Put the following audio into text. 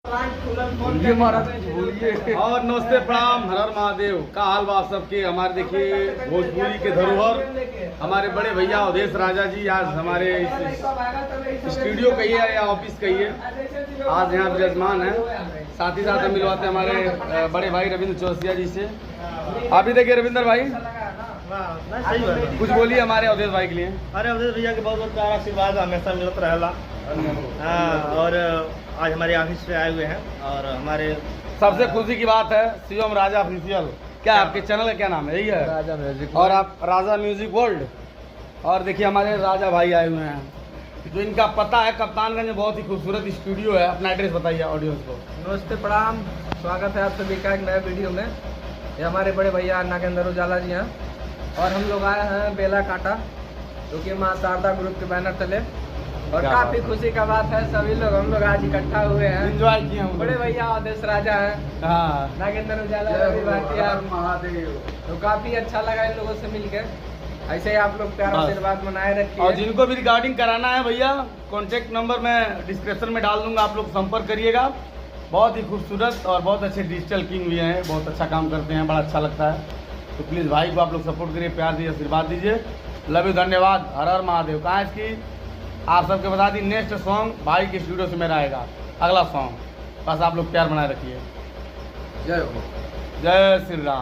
बोलिए महाराज, बोलिए। और नमस्ते, प्रणाम, हर हर महादेव। का हाल बा सबके। हमारे देखिए भोजपुरी के धरोहर हमारे बड़े भैया अवधेश राजा जी आज हमारे स्टूडियो कहिए या ऑफिस कहिए, आज यहाँ विराजमान है। साथ ही साथ हम मिलवाते हैं हमारे बड़े भाई रविंद्र चौरसिया जी से। आप भी देखिए रविंद्र भाई, कुछ बोलिए हमारे अवधेश भाई के लिए। अरे अवधेश भैया के बहुत बहुत प्यार आशीर्वाद हमेशा मिलत रहेला। और आज हमारे ऑफिस पे आए हुए हैं और हमारे सबसे खुशी की बात है शिवम राजा ऑफिशियल। क्या आपके चैनल का क्या नाम है? यही है राजा म्यूजिक। और आप राजा म्यूजिक वर्ल्ड। और देखिए हमारे राजा भाई आए हुए हैं, जो इनका पता है कप्तानगंज में बहुत ही खूबसूरत स्टूडियो है। अपना एड्रेस बताइए ऑडियंस को। नमस्ते, प्रणाम, स्वागत है आप सभी का एक नए वीडियो में। ये हमारे बड़े भैया नागेंद्र उजाला जी हैं और हम लोग आए हैं बेला काटा, जो कि माँ शारदा ग्रुप के बैनर तले। और काफी खुशी का बात है, सभी लोग हम लोग आज इकट्ठा हुए हैं, एंजॉय किए हम। बड़े भैया अवधेश राजा हैं, हाँ, नागेंद्र उजाला रवि भाटिया, महादेव। तो काफी अच्छा लगा इन लोगों से मिलकर। ऐसे ही आप लोग प्यार बस। आशीर्वाद बनाए और रखिए। जिनको भी रिकॉर्डिंग कराना है भैया, कॉन्टेक्ट नंबर मैं डिस्क्रिप्शन में डाल दूंगा, आप लोग संपर्क करिएगा। बहुत ही खूबसूरत और बहुत अच्छे डिजिटल किंग भी हैं, बहुत अच्छा काम करते हैं, बड़ा अच्छा लगता है। तो प्लीज़ भाई को आप लोग सपोर्ट करिए, प्यार दीजिए, आशीर्वाद दीजिए। लव यू, धन्यवाद। हर हर महादेव। कहाँ इसकी आप सबके बता दी, नेक्स्ट सॉन्ग भाई के स्टूडियो से मेरा आएगा, अगला सॉन्ग। बस आप लोग प्यार बनाए रखिए। जय हो। जय श्री राम।